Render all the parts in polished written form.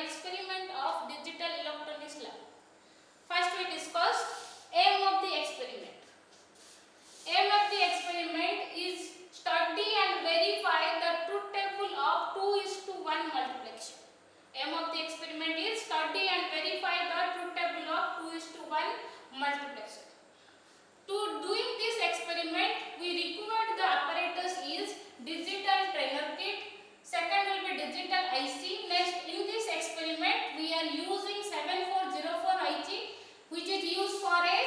experiment of digital electronics lab. First we discuss aim of the experiment. Aim of the experiment is study and verify the truth table of 2:1 multiplexer. Aim of the experiment is study and verify the truth table of 2:1 multiplexer. To doing this experiment, we required the apparatus is digital trainer kit. Second will be digital IC. Next, in this experiment, we are using 7404 IC, which is used for a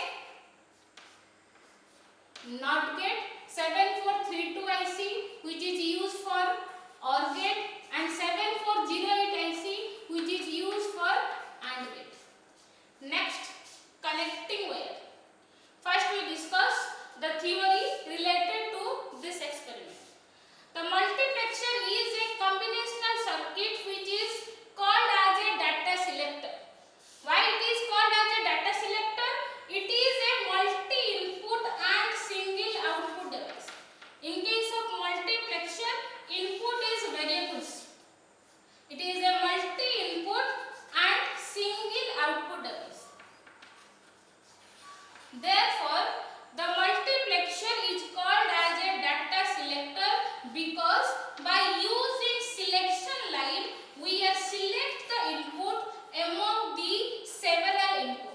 NOT gate. 7432 IC, which is used for OR gate, and 7408 IC, which is used for AND gate. Next, connecting wire. First, we discuss the theory related to this experiment. The multiplexer is a combinational circuit which is called as a data selector. Why it is called as a data selector? It is a multi-input and single output device. In case of multiplexer, input is variables. It is a multi-input and single output device. Therefore, the multiplexer is called as a data selector because by using selection line, we are select the input among the several input.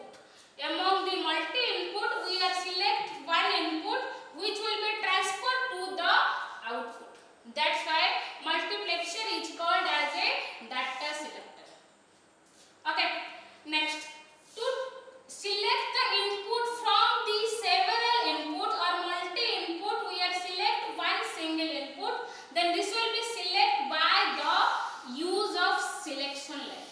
Among the multi-input, we are select one input which will be transferred to the output. That's why multiplexer is called as a data selector. Okay, next, to select the input from the several input or multi-input, we are select one single input. Then this will be select by the use of selection line.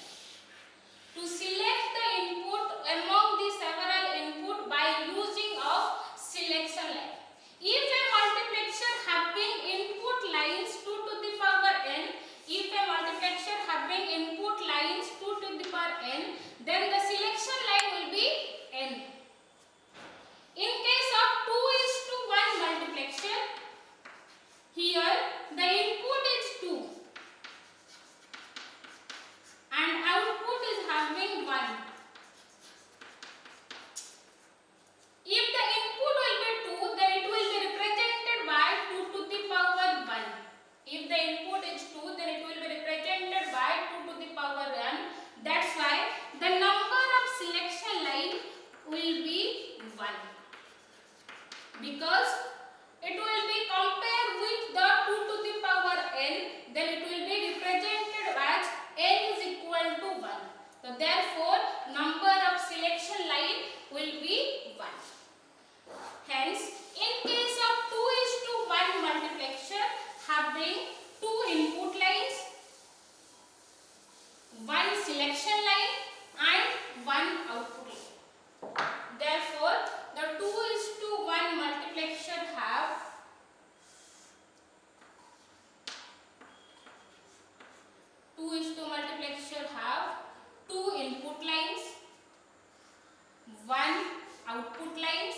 To select the input among the several input by using of selection line. If a multiplexer having input lines 2 to the power n, if a multiplexer having input lines 2 to the power n, then the selection line will be n. In case of 2:1 multiplexer, here the input is 2 and output is having 1. If the input will be 2, then it will be represented by 2 to the power 1. If the input is 2, then it will be represented by 2 to the power 1. That's why the number of selection line will be 1. Because it will be compared with the 2 to the power n, then it will be represented as n is equal to 1. So therefore, number of selection line will be 1. Hence, in case of 2:1 multiplexer having 2 input lines, 1 selection line and 1 output line. Therefore, the 2:1 multiplexer have two input lines, 1 output lines,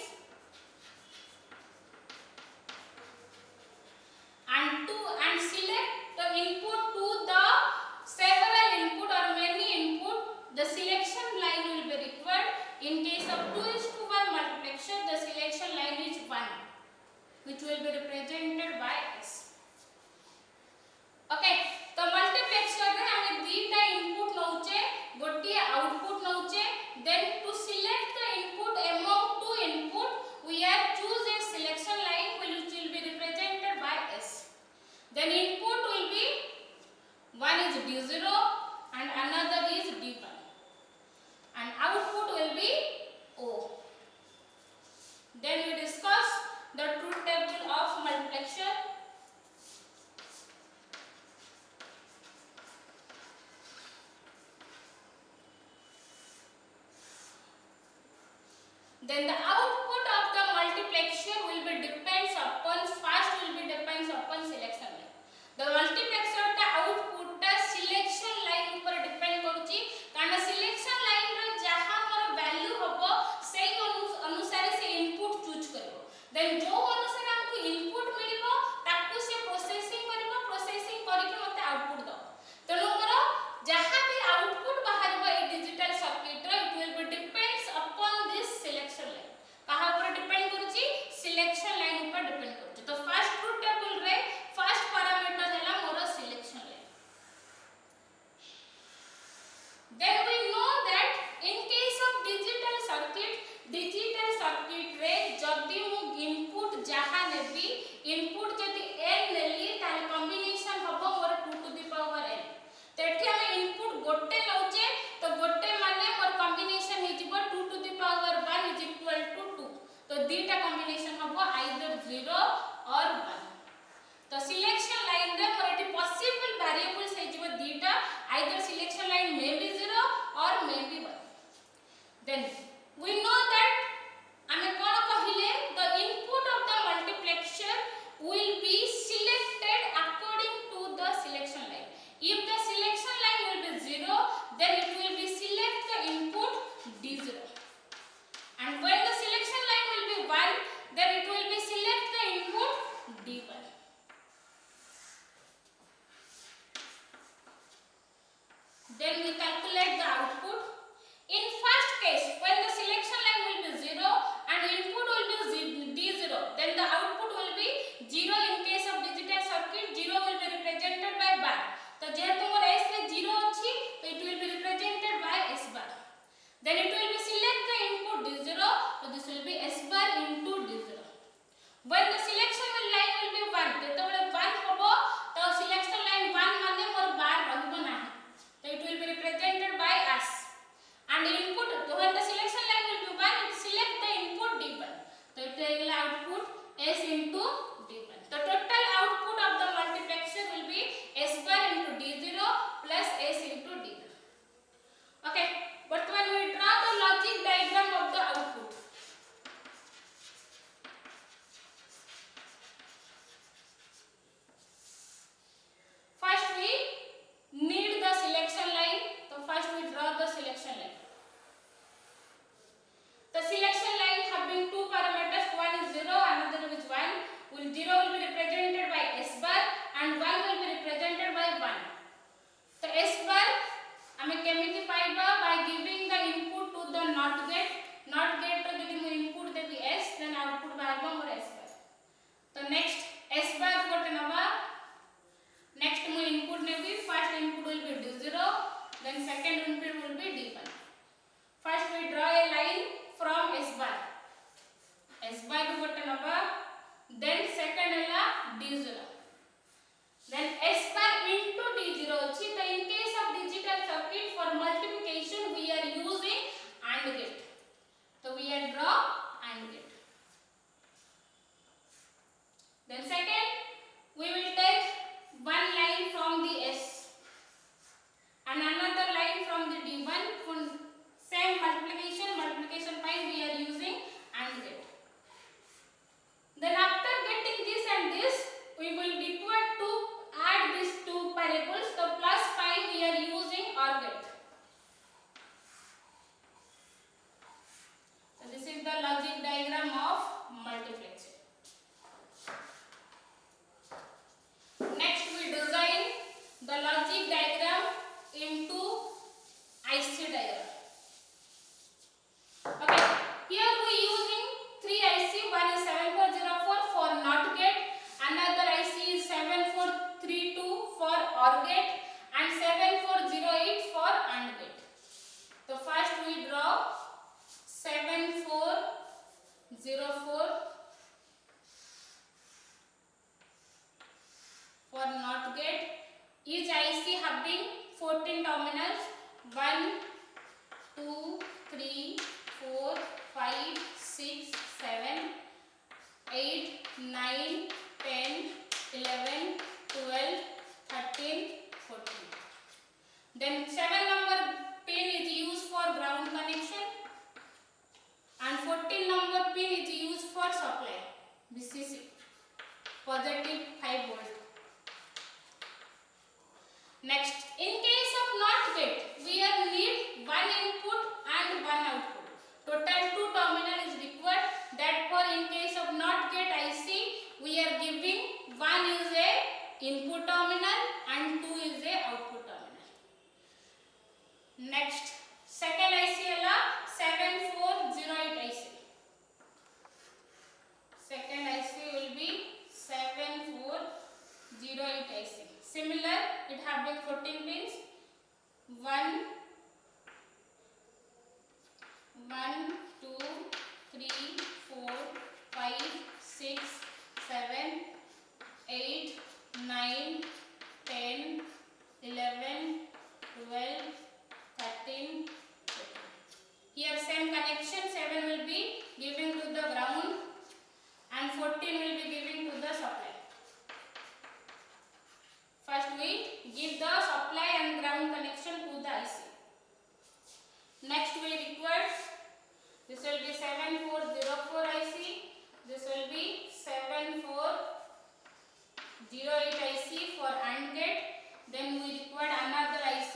and select the input to the several input or many input. The selection line will be required. In case of 2:1 multiplexer, the selection line is 1, which will be represented by S. Okay, तो multiplexer रे हमें दीटा input नौचे, Gotiya output नौचे. Then to select the input among 2 input, we are choose a selection line which will be represented by S. Then input will be one is D0 and another is D1, and output will be O. Then we discuss the truth table of multiplexer. Then the output of the multiplexer will be depends upon selection line. The multiplexer ta output ta selection line ऊपर depend करूची कारण selection line रे जहाँ मोर value होबो सेही अनुसार से input choose करिवो. Then जो अनुसार हमको input मिलिबो ताकू से processing करिवो, processing करिके मते output दो. तेनु करो जहाँ भी output then it will be select the input D0. And when the selection line will be 1, then it will be select the input D1. Then we calculate the output. In first case, when the selection line will be 0 and input will be D0, then the output will be 0. In case of digital circuit, 0 will be represented by bar. So जेहेतु मोर S रे 0 अछि, so it will be represented by S bar. Then it will be select the input D0, so this will be S bar into D0. When the selection line will be 1, जेतबेले 1 होबो तो selection line 1 माने मोर bar रहबो नाही. So it will be represented by S. And input, when the selection line will be 1, it select the input D1. So it will output S into D1. The total output of the multiplexer will be S bar into D0 plus S into D1. Okay, but when we draw the logic diagram of the output, first we need the selection line. So first we draw the selection line. The selection line having two parameters, one is 0, another is 1. 0 will be represented by S bar and 1 will be represented by 1. So S bar हमें केमिति पाइबा by giving the input to the NOT gate. NOT gate रो जदि मु input देबी S, then output बाहरबा मोर S bar. तो next S bar गोटे नबा. Next मु input navy. First input will be D0, then second input will be D1. First we draw a line from S bar. S bar गोटे नबा. Then second है D0. Then S bar into D0 अछि. So in case of digital circuit, for multiplication we are using AND gate. So we are draw AND gate. Then second we will take one line from the S and another line from the D1. For same multiplication point we are using AND gate. Then after getting this and this, we will require to add these two variables. The plus sign we are using OR gate. So this is the logic diagram of multiplexer. Next we design the logic diagram into IC diagram. Okay, here we using three IC. One is 7404 for NOT gate, another IC is 7432 for OR gate, and 7408 for AND gate. So first we draw 7404 for NOT gate. Each IC having 14 terminals. 1, 2, 3, 4, 5, 6, 7, 8, 9, 10, 11, 12, 13, 14. Then 7 number pin is used for ground connection and 14 number pin is used for supply. VCC, positive 5 volt. Next, in case of NOT gate, we need one input and one output. Total 2 terminal is required. Therefore, in case of NOT gate IC, we are giving one is a input terminal and 2 is a output terminal. Next, second IC is 7408 IC. Second IC will be 7408 IC. Similar, it having 14 pins. 1, 2, 3, 4, 5, 6, 7, 8, 9, 10, 11, 12, 13, 14. Here same connection, 7 will be given to the ground and 14 will be given to the supply. First we give the supply and ground connection to the IC. Next we require, this will be 7404 IC, this will be 7408 IC for AND gate. Then we require another IC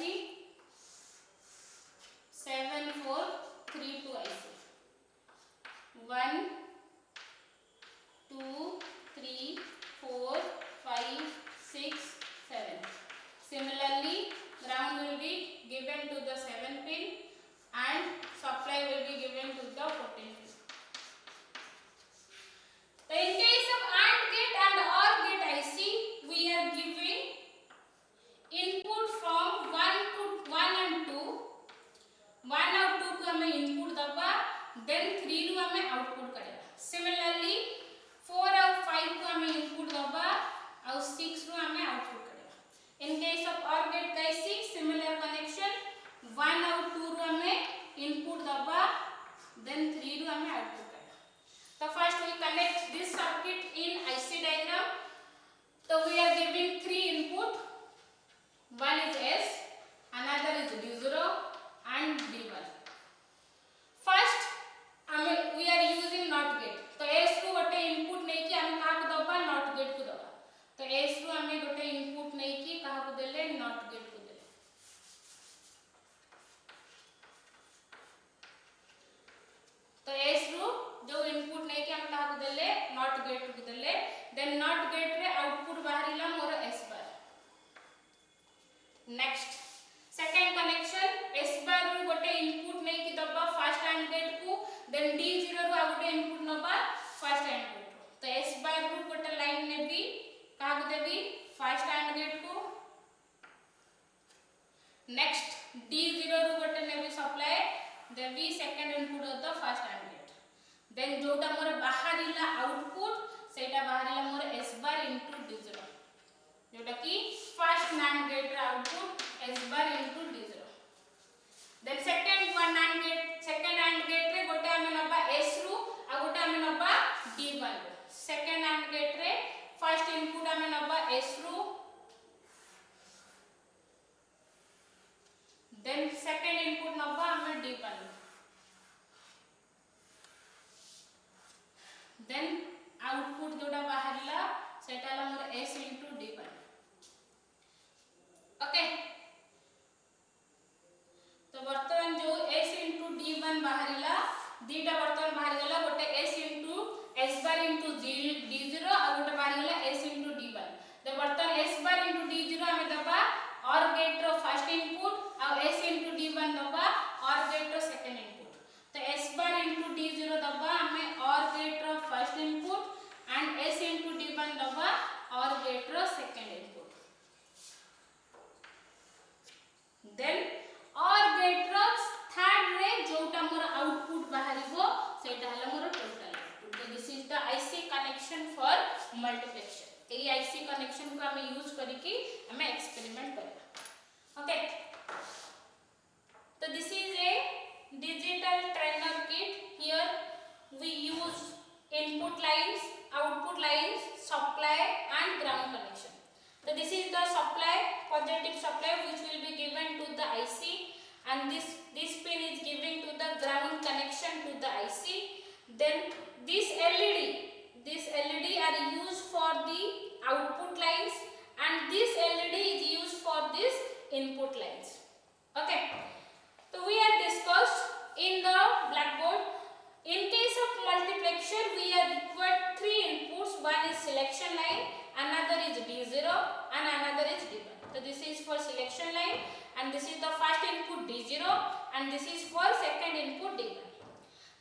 3 रु हमें output करबा similarly 4 और 5 को हमें input दबा और 6 रु हमें आउटपुट करबा in case of OR gate का IC सिमिलर कनेक्शन 1 और 2 रु हमें इनपुट दबा then 3 रु हमें आउटपुट करबा तो first we connect this circuit in IC diagram so we are giving 3 input one is S another is D0 and D1 first we are using NOT gate तो S को गोटे input नहीं कि हमें कहा को दबा NOT gate को दबा तो S को हमें गोटे इनपुट नहीं कि कहा को देले NOT gate को देले तो S रो जो इनपुट नहीं कि हम कहा को देले NOT gate को देले देन NOT gate रे आउटपुट बाहरिला मोर S bar next second connection S bar रो गोटे इनपुट नहीं कि दबा फर्स्ट AND गेट को देन D0 रो गोटे इनपुट नबा फर्स्ट AND गेट तो S बार रो गोटे लाइन ने भी कहा को देबी फर्स्ट AND गेट को नेक्स्ट D0 रो गोटे ने भी सप्लाई देबी second input of the first AND gate then जोटा मोर बाहरिला आउटपुट सेटा बाहरिला मोर S बार इनटू D0 जोटा कि फर्स्ट NAND गेट रा output S bar into D0 then second one AND gate रे गोटे हमें नबा S रु आ गोटे हमें नबा D1 सेकंड AND गेट रे फर्स्ट इनपुट हमें नबा S रु देन सेकंड इनपुट नबा हमें D1 देन आउटपुट जोटा बाहरला सेटा ला मोर S इनटू D1 ओके तो वर्तमान जो S इनटू D1 बाहरिला दीटा वर्तमान बाहर गला गोटे S into S bar into D0 और गोटे बाहर गला S इनटू D1 तो वर्तमान S बार इनटू D0 हमें दबा OR गेट रो फर्स्ट इनपुट और S इनटू D1 दबा OR गेट रो सेकंड इनपुट तो S बार इनटू D0 दबा हमें OR गेट रो first input and S into D1 दबा OR गेट रो second input then OR gate रो थर्ड रे जोटा मोर आउटपुट बाहरिबो सेटा हला मोर टोटल तो this is the IC connection for multiplexer ए IC कनेक्शन को हमें यूज करके हमें एक्सपेरिमेंट करबा ओके तो this is a digital trainer kit here we use input lines output lines supply and ground connection so this is the supply positive supply which will be given to the IC and this pin is giving to the ground connection to the IC then this LED are used for the output lines and this LED is used for this input lines okay so we have discussed in the blackboard in case of multiplexer we are required 3 inputs one is selection line another is D0 and another is D1 so this is for selection line and this is the first input D0 and this is for second input D1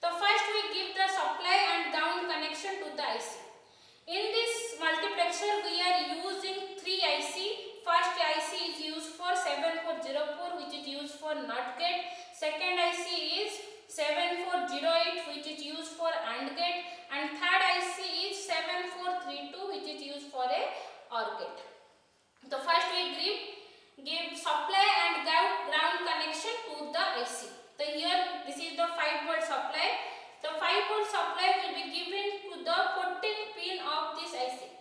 so first we give the supply and ground connection to the IC in this multiplexer we are using 3 IC first IC is used for 7404 which is used for NOT gate second IC is 7408 which is used for AND gate and third IC is 7432 which is used for a OR gate. So first we give supply and ground connection to the IC. So here this is the 5 volt supply. The 5 volt supply will be given to the 14 pin of this IC.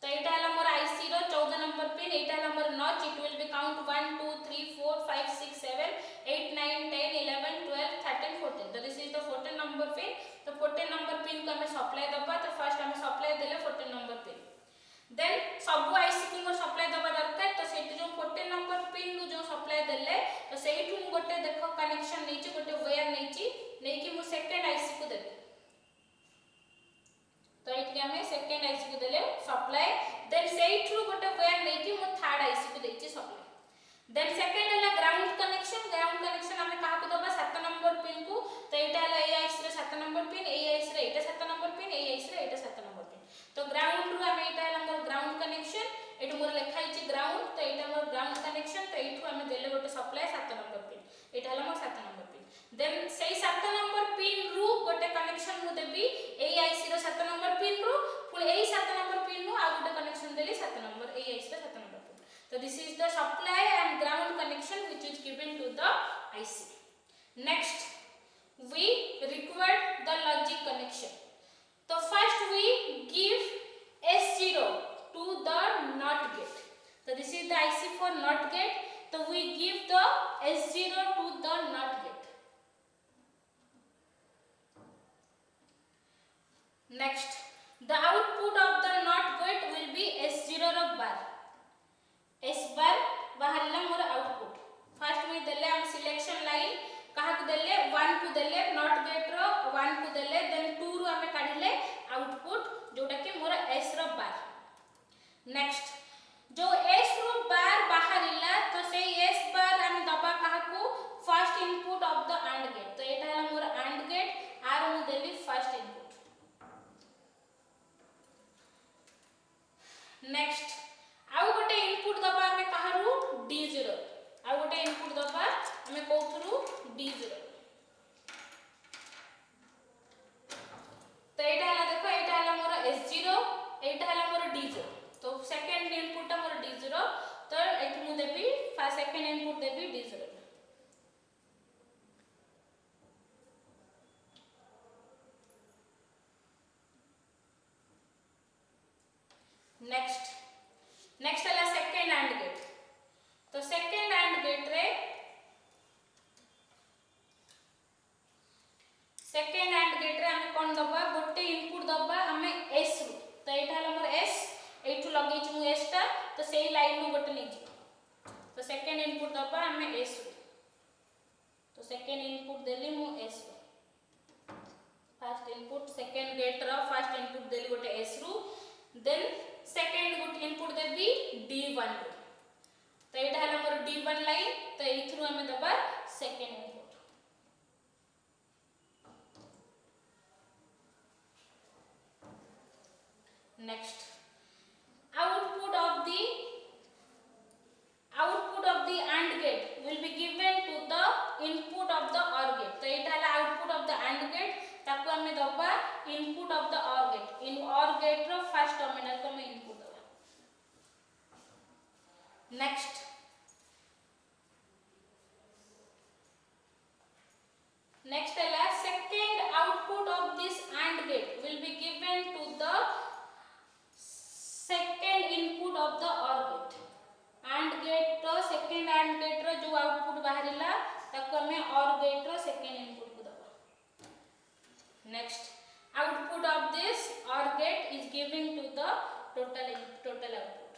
So it is our IC ro 14 number pin, it is our notch, it will be count 1, 2, 3, 4, 5, 6, 7, 8, 9, 10, 11, 12, 13, 14. So this is the 14 number pin. तो 14 number pin को हमें supply दबा तो first हमें supply देले 14 number pin then सब IC को supply दबा दरकार तो सेठी जो 14 नंबर पिन नु जो सप्लाई देले तो सेठू गोटे देखो कनेक्शन नैची गोटे वायर नैची नेकी मु सेकंड आईसी को देबे तो एठी हमें सेकंड आईसी को देले सप्लाई देन सेठू गोटे वायर नेकी मु थर्ड आईसी को देची सप्लाई देन सेकंड हला ग्राउंड कनेक्शन हमें कहा को दबा 7 नंबर पिन को तो एटा हला ए आईसी रे 7 नंबर पिन ए आईसी रे एटा 7 नंबर पिन ए आईसी रे एटा 7 नंबर पिन तो ग्राउंड रू हमें एटा हला हमर ग्राउंड कनेक्शन एटु मोर लिखा हिची ग्राउंड तो एटा मोर ग्राउंड कनेक्शन तो एठू हमें देले गोटे सप्लाई 7 नंबर पिन एटा हला मोर 7 नंबर पिन देन सेही 7 नंबर पिन रू गोटे connection So this is the supply and ground connection which is given to the IC. Next, we require the logic connection. So first we give S0 to the NOT gate. So this is the IC for NOT gate. So we give the S0 to the NOT gate. Next, the output of the NOT gate will be S0 bar. S bar बाहरला more output. First में देले हम selection line कहा को देले 1 को देले NOT gate रो 1 को देले देन 2 रो हमें काढिले आउटपुट जोटा के मोर S रो बार. नेक्स्ट, जो S रो बार बाहरला तो से S बार हम दबा कहा को first input of the AND gate. तो एटा हला मोर AND गेट आर मु देली फर्स्ट इनपुट. नेक्स्ट, आउ गोटे इनपुट दबा हमें कहारू D0. आउ गोटे इनपुट दबा हमें कोथरू D0. तो एटा हला देखो एटा हला मोर S0 एटा हला मोर D0. तो सेकंड इनपुट ता मोर D0. तो एठी मु देबी फर्स्ट सेकंड इनपुट देबी D0. नेक्स्ट है सेकंड AND गेट. तो सेकंड AND गेट रे हमें कोन दबा गोटे इनपुट दबा हमें S रु. तो एटा हला मोर S एठु लगै छु S ता. तो सेही लाइन नु गोटे नै जी. तो सेकंड इनपुट दबा हमें S रु. तो सेकंड इनपुट देली मु S रु. फर्स्ट इनपुट सेकंड गेट रो फर्स्ट इनपुट देली गोटे S रु. देन सेकंड गुट इनपुट देबी D1 रो. तो एटा हला मोर D1 लाइन. तो एथरु हमें दबा second input. Next, output of the AND gate will be given to the input of the OR gate. तो एटा हला output of the AND gate ताको हमें दबा input of the OR gate. In OR gate रो first terminal को हमें input दबा. नेक्स्ट, है second output of this AND gate will be given to the second input of the OR gate. AND gate row second AND gate रो जो output बाहरिला ताको हमें OR gate row second input को दबा. Next, output of this OR gate is given to the total output.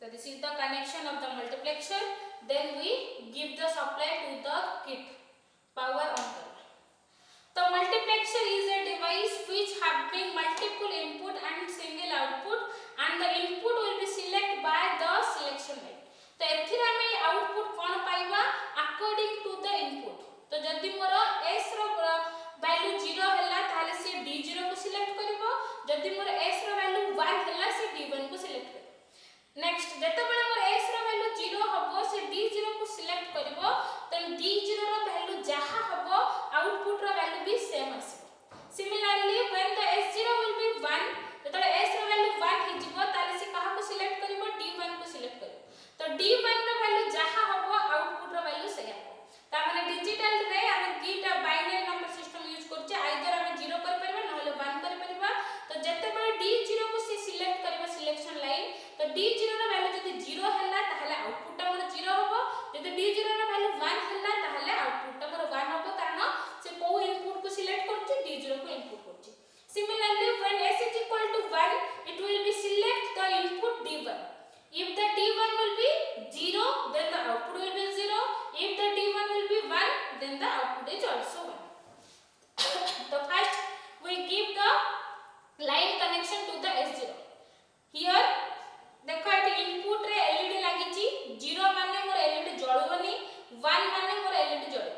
So this is the connection of the multiplexer. Then we give the supply to the kit. Power on the. The multiplexer is a device which having multiple input and single output, and the input will be selected by the selection line. तो एथिरा में output कोन पाइबा according to the input. तो जदी मोर S रो value 0 हला ताले से D0 को सिलेक्ट करबो. जदी मोर S रो वैल्यू 1 हला से D1 को सिलेक्ट करबो. नेक्स्ट, जते बेले मोर S रो वैल्यू 0 हबो से D0 को सिलेक्ट करबो. देन D0 रो वैल्यू जहा हबो आउटपुट रो वैल्यू भी सेम आसीबो. Similarly when the S0 will be 1, जतले S रो वैल्यू 1 हि जिवो ताले से कहा को सिलेक्ट करबो D1 को सिलेक्ट करबो. तो D1 रो वैल्यू जहा हबो आउटपुट रो वैल्यू सेम. ता माने डिजिटल रे हम दीटा बाइनरी नंबर सिस्टम यूज करछे. आइदर हम 0 कर परबा नहले 1 कर परबा. तो जते बेले D0 को से सिलेक्ट करबा सिलेक्शन लाइन. तो D0 रो वैल्यू जदी 0 हला ताहले आउटपुट ता मोर 0 हबो. जदी D0 रो वैल्यू 1 हला ताहले आउटपुट ता मोर 1 हबो. कारण से को इनपुट को सिलेक्ट करछि D0 को इनपुट करछि. Similarly, when S is equal to 1, it will be select the input D1. If the D1 will be 0, then the output will be 0. If the D1 will be 1, then the output is also 1. So first we give the line connection to the S0. Here देखो eighty input रे LED लागि छि. 0 माने मोर LED जळबनी, 1 माने मोर LED जळब.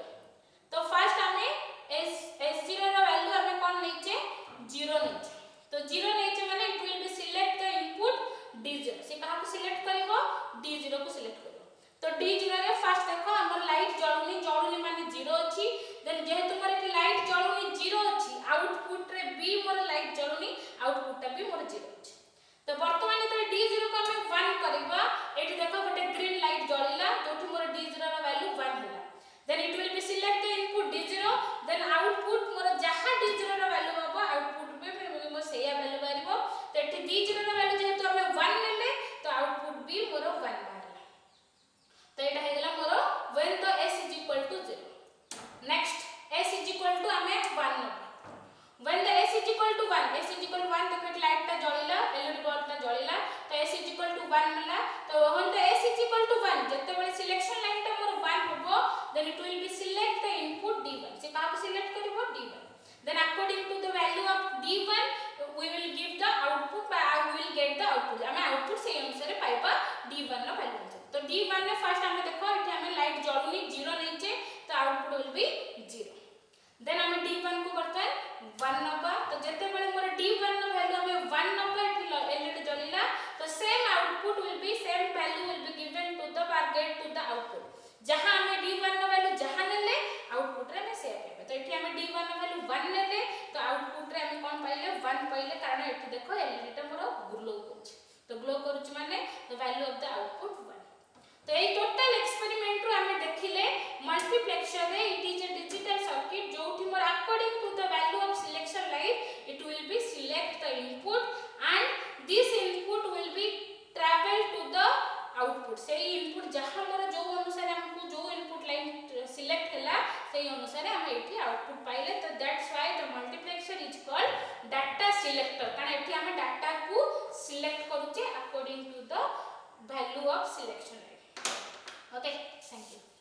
तो first हमें S0 रो value हमें कोन नैचे 0 नैचे. तो 0 नैचे माने it will be select the input D0. से कहा को सिलेक्ट करबो D0 को सिलेक्ट करबो. तो D0 रे फर्स्ट देखो हमर लाइट जळुनी माने 0 अछि. देन जेहेतु मोर एटी लाइट जळुनी 0 अछि, आउटपुट रे भी मोर लाइट जळुनी, आउटपुट ता भी मोर 0 अछि. तो वर्तमान जो D0 को हमें 1 करबा एठी देखो गोटे ग्रीन लाइट जळिला जोठी मोर D0 रो वैल्यू 1 होला then it will be select the input D0 then output मोर जहा D0 रो वैल्यू हबो आउटपुट पे मोर सेया वैल्यू बारिबो तो एठी D0 रो वैल्यू जेहेतु हमें 1 लेले तो आउटपुट भी मोर 1 बारला तो एटा हे गेला मोर when the s is equal to 0 next s is equal to हमें 1 नबा when the s is equal to 1 s is equal to 1 देखो लाइट ता जळिला एलईडी बल्ब ता जळिला तो s is equal to 1 मिला तो when the s is equal to 1 जते बेले सिलेक्शन लाइन ता मोर 1 होबो then it will be select the input D1 से का सिलेक्ट करबो D1 then according to the value of D1 we will give the output by we will get the output हमें output से अनुसार पाइबा D1 no value तो D1 ने first हमें देखो एठी हमें लाइट जळुनी 0 नैचे तो आउटपुट विल बी 0 देन हमें D1 को करते हैं 1 नबा तो जते बेले मोर D1 नो वैल्यू हमें 1 नबा एठी एलईडी जलिला तो same output will be same value will be given to the bar gate to the output जहां हमें D1 नो वैल्यू जहां नेले आउटपुट रे हमें सेम पाइबे तो एठी हमें D1 नो वैल्यू 1 नेले तो आउटपुट रे हमें कोन पाइले 1 पाइले कारण एठी देखो एलईडी टा मोर ग्लो करछ तो ग्लो करछ माने the value of the output 1 तो ये टोटल एक्सपेरिमेंट रो हमें देखिले मल्टीप्लेक्सर रे it is a digital circuit जोठी मोर according to the value of selection light it will be select the input and this input will be travel to the output से input जहां मोर जो अनुसार हमको जो इनपुट लाइन सिलेक्ट हला से अनुसार हम एठी आउटपुट पाइले तो that's why the multiplexer is called data selector कारण एठी हम डाटा को सिलेक्ट करूचे according to the value of selection line Okay, thank you.